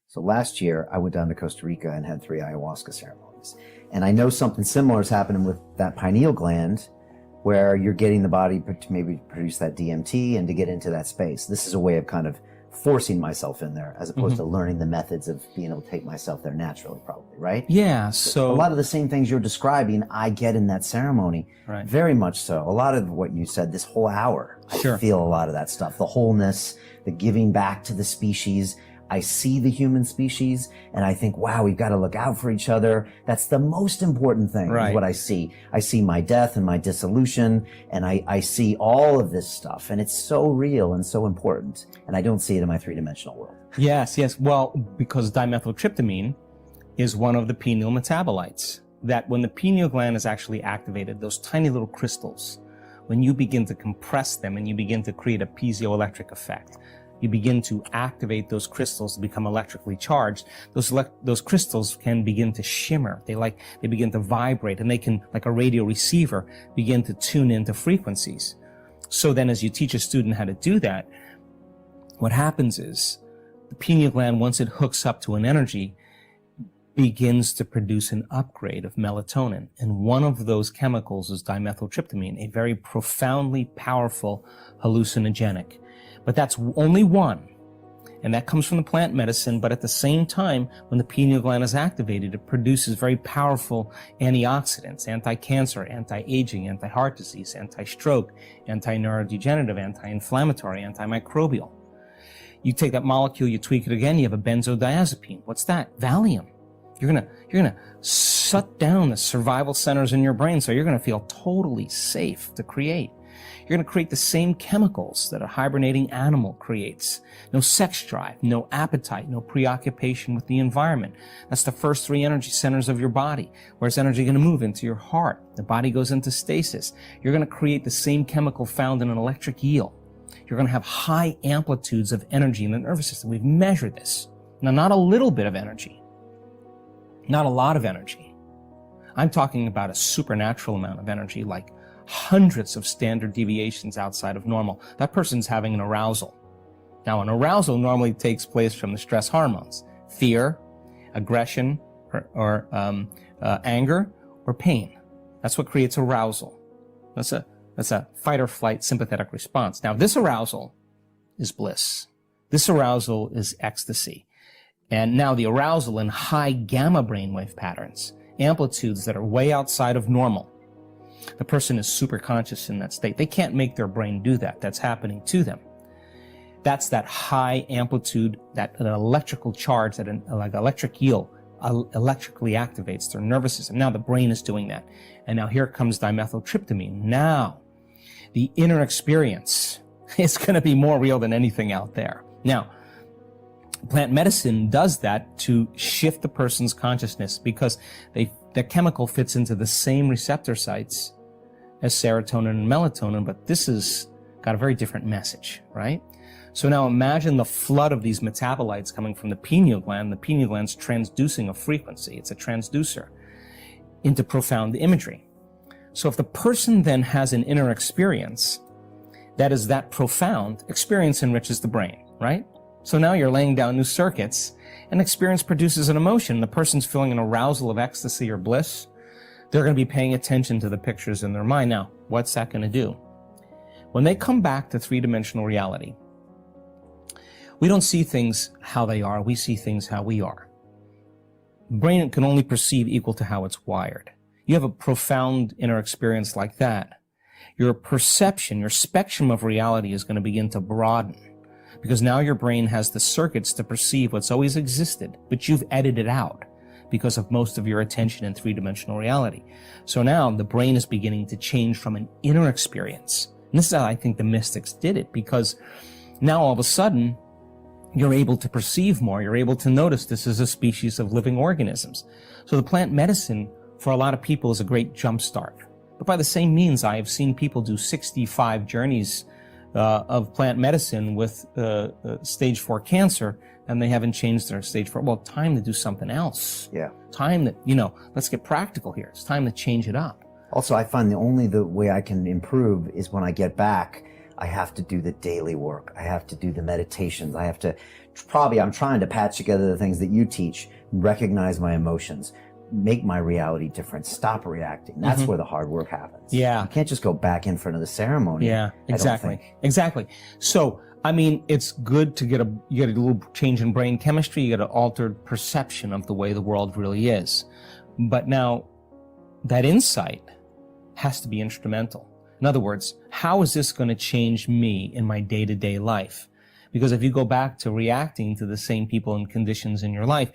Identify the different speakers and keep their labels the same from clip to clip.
Speaker 1: So last year, I went down to Costa Rica and had 3 ayahuasca ceremonies. And I know something similar is happening with that pineal gland, where you're getting the body to maybe produce that DMT and to get into that space. This is a way of kind of forcing myself in there, as opposed to learning the methods of being able to take myself there naturally, probably, right?
Speaker 2: Yeah, so
Speaker 1: a lot of the same things you're describing, I get in that ceremony.
Speaker 2: Right.
Speaker 1: Very much so. A lot of what you said, this whole hour,
Speaker 2: Sure.
Speaker 1: I feel a lot of that stuff. The wholeness, the giving back to the species. I see the human species and I think, wow, we've got to look out for each other. That's the most important thing,
Speaker 2: Right.
Speaker 1: is what I see. I see my death and my dissolution, and I see all of this stuff, and it's so real and so important. And I don't see it in my 3-dimensional world.
Speaker 2: Yes. Well, because dimethyltryptamine is one of the pineal metabolites, that when the pineal gland is actually activated, those tiny little crystals, when you begin to compress them and you begin to create a piezoelectric effect, you begin to activate those crystals to become electrically charged. Those crystals can begin to shimmer. They begin to vibrate, and they can, like a radio receiver, begin to tune into frequencies. So then as you teach a student how to do that, what happens is the pineal gland, once it hooks up to an energy, begins to produce an upgrade of melatonin. And one of those chemicals is dimethyltryptamine, a very profoundly powerful hallucinogenic. But that's only one, and that comes from the plant medicine. But at the same time, when the pineal gland is activated, it produces very powerful antioxidants, anti-cancer, anti-aging, anti-heart disease, anti-stroke, anti-neurodegenerative, anti-inflammatory, antimicrobial. You take that molecule, you tweak it again, you have a benzodiazepine. What's that? Valium. You're gonna shut down the survival centers in your brain, so you're gonna feel totally safe to create. You're going to create the same chemicals that a hibernating animal creates. No sex drive, no appetite, no preoccupation with the environment. That's the first 3 energy centers of your body. Where's energy going to move? Into your heart. The body goes into stasis. You're going to create the same chemical found in an electric eel. You're going to have high amplitudes of energy in the nervous system. We've measured this. Now, not a little bit of energy. Not a lot of energy. I'm talking about a supernatural amount of energy, like hundreds of standard deviations outside of normal. That person's having an arousal. Now, an arousal normally takes place from the stress hormones: fear, aggression, or anger, or pain. That's what creates arousal. That's a fight or flight sympathetic response. Now, this arousal is bliss. This arousal is ecstasy. And now the arousal in high gamma brainwave patterns, amplitudes that are way outside of normal. The person is super conscious in that state. They can't make their brain do that. That's happening to them. That's that high amplitude, that an electrical charge, that like electric eel electrically activates their nervous system. Now the brain is doing that. And now here comes dimethyltryptamine. Now the inner experience is going to be more real than anything out there. Now, plant medicine does that to shift the person's consciousness, because the chemical fits into the same receptor sites as serotonin and melatonin, but this has got a very different message, right? So now imagine the flood of these metabolites coming from the pineal gland. The pineal gland's transducing a frequency. It's a transducer into profound imagery. So if the person then has an inner experience that is that profound, experience enriches the brain, right? So now you're laying down new circuits, and experience produces an emotion. The person's feeling an arousal of ecstasy or bliss. They're going to be paying attention to the pictures in their mind. Now, what's that going to do? When they come back to 3-dimensional reality, we don't see things how they are. We see things how we are. The brain can only perceive equal to how it's wired. You have a profound inner experience like that, your perception, your spectrum of reality is going to begin to broaden, because now your brain has the circuits to perceive what's always existed, but you've edited out because of most of your attention in 3-dimensional reality. So now the brain is beginning to change from an inner experience. And this is how I think the mystics did it, because now all of a sudden you're able to perceive more. You're able to notice this is a species of living organisms. So the plant medicine for a lot of people is a great jump start. But by the same means, I have seen people do 65 journeys of plant medicine with stage 4 cancer, and they haven't changed their stage 4. Well, time to do something else.
Speaker 1: Yeah.
Speaker 2: Time that, let's get practical here. It's time to change it up.
Speaker 1: Also, I find the way I can improve is when I get back. I have to do the daily work. I have to do the meditations. I have to, I'm trying to patch together the things that you teach, recognize my emotions, make my reality different, stop reacting. That's where the hard work happens.
Speaker 2: Yeah.
Speaker 1: You can't just go back in front of the ceremony.
Speaker 2: Yeah, exactly. Exactly. So, I mean, it's good to get a little change in brain chemistry, you get an altered perception of the way the world really is. But now, that insight has to be instrumental. In other words, how is this going to change me in my day-to-day life? Because if you go back to reacting to the same people and conditions in your life,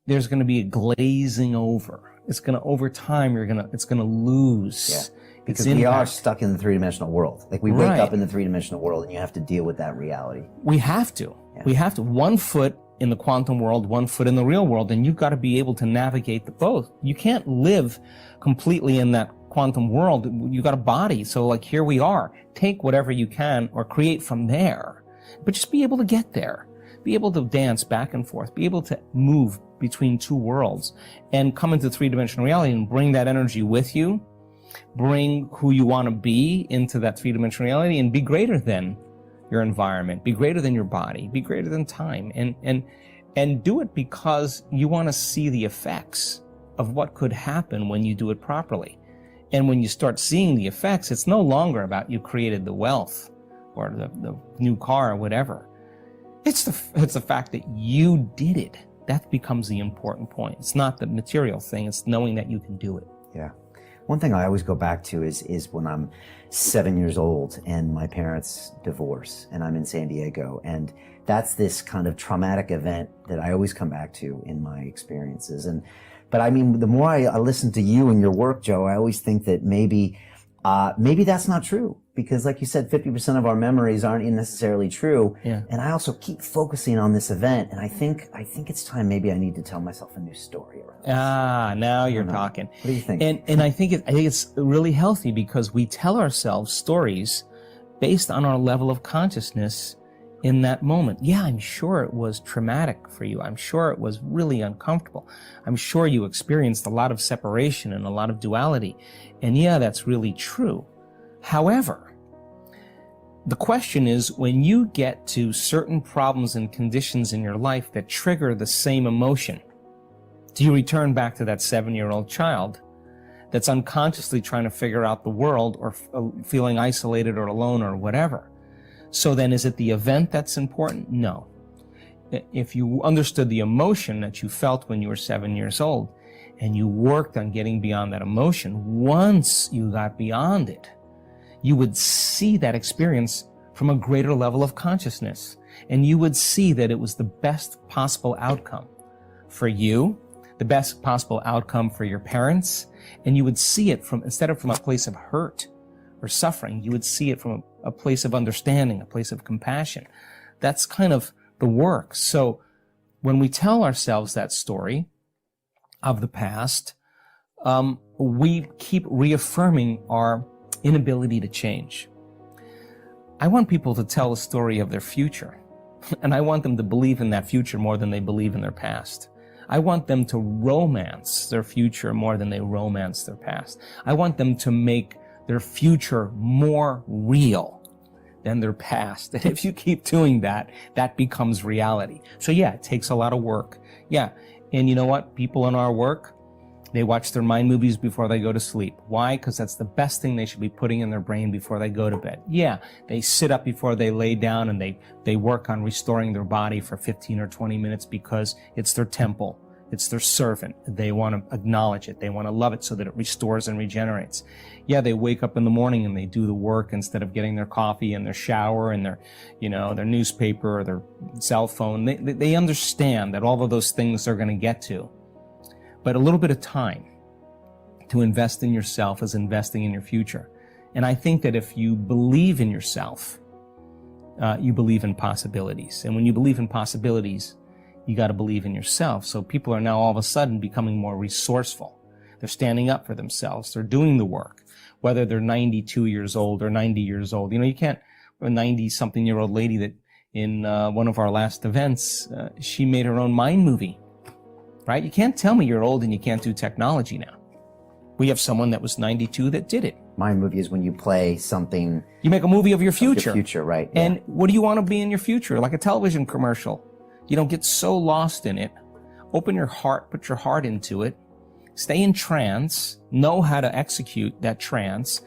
Speaker 2: there's going to be a glazing over. It's going to, over time, it's going to lose.
Speaker 1: Yeah. Because we are stuck in the three-dimensional world. Like we wake up in the three-dimensional world and you have to deal with that reality.
Speaker 2: We have to. Yeah. We have to. 1 foot in the quantum world, 1 foot in the real world, and you've got to be able to navigate the both. You can't live completely in that quantum world. You got a body. So like here we are. Take whatever you can or create from there. But just be able to get there. Be able to dance back and forth. Be able to move between two worlds and come into three-dimensional reality and bring that energy with you. Bring who you want to be into that three-dimensional reality and be greater than your environment, be greater than your body, be greater than time, and do it because you want to see the effects of what could happen when you do it properly. And when you start seeing the effects, it's no longer about you created the wealth or the new car or whatever. It's the fact that you did it. That becomes the important point. It's not the material thing, it's knowing that you can do it.
Speaker 1: Yeah. One thing I always go back to is when I'm 7 years old and my parents divorce and I'm in San Diego. And that's this kind of traumatic event that I always come back to in my experiences. But I mean, the more I listen to you and your work, Joe, I always think that maybe that's not true. Because like you said, 50% of our memories aren't necessarily true.
Speaker 2: Yeah.
Speaker 1: And I also keep focusing on this event. And I think it's time maybe I need to tell myself a new story around this.
Speaker 2: Now you're talking.
Speaker 1: What do you think?
Speaker 2: And I think it's really healthy because we tell ourselves stories based on our level of consciousness in that moment. Yeah, I'm sure it was traumatic for you. I'm sure it was really uncomfortable. I'm sure you experienced a lot of separation and a lot of duality. And yeah, that's really true. However, the question is, when you get to certain problems and conditions in your life that trigger the same emotion, do you return back to that 7-year-old child that's unconsciously trying to figure out the world or feeling isolated or alone or whatever? So then is it the event that's important? No. If you understood the emotion that you felt when you were 7 years old and you worked on getting beyond that emotion, once you got beyond it, you would see that experience from a greater level of consciousness. And you would see that it was the best possible outcome for you, the best possible outcome for your parents. And you would see it instead of from a place of hurt or suffering, you would see it from a place of understanding, a place of compassion. That's kind of the work. So when we tell ourselves that story of the past, we keep reaffirming our inability to change. I want people to tell a story of their future, and I want them to believe in that future more than they believe in their past. I want them to romance their future more than they romance their past. I want them to make their future more real than their past. And if you keep doing that, that becomes reality. So yeah, it takes a lot of work. Yeah, and you know what? People in our work, they watch their mind movies before they go to sleep. Why? Because that's the best thing they should be putting in their brain before they go to bed. Yeah, they sit up before they lay down and they work on restoring their body for 15 or 20 minutes because it's their temple. It's their servant. They want to acknowledge it. They want to love it so that it restores and regenerates. Yeah, they wake up in the morning and they do the work instead of getting their coffee and their shower and their newspaper or their cell phone. They understand that all of those things they're going to get to. But a little bit of time to invest in yourself is investing in your future. And I think that if you believe in yourself, you believe in possibilities. And when you believe in possibilities, you got to believe in yourself. So people are now all of a sudden becoming more resourceful. They're standing up for themselves. They're doing the work, whether they're 92 years old or 90 years old. You can't, a 90-something-year-old lady that in one of our last events, she made her own mind movie. Right? You can't tell me you're old and you can't do technology now. We have someone that was 92 that did it.
Speaker 1: mind movie is when you play something.
Speaker 2: You make a movie of your future.
Speaker 1: Your future, right?
Speaker 2: And what do you want to be in your future? Like a television commercial. You don't get so lost in it. Open your heart, put your heart into it. Stay in trance, know how to execute that trance.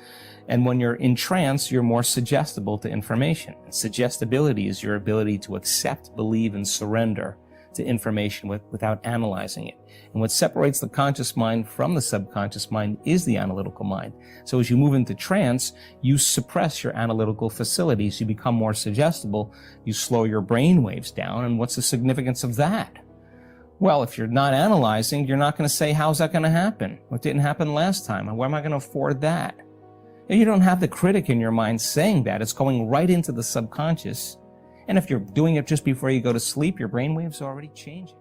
Speaker 2: And when you're in trance, you're more suggestible to information. And suggestibility is your ability to accept, believe, and surrender to information without analyzing it. And what separates the conscious mind from the subconscious mind is the analytical mind. So as you move into trance, you suppress your analytical facilities. You become more suggestible. You slow your brain waves down. And what's the significance of that? Well, if you're not analyzing, you're not going to say, how's that going to happen? What didn't happen last time? And where am I going to afford that? You don't have the critic in your mind saying that. It's going right into the subconscious. And if you're doing it just before you go to sleep, your brain waves are already changing.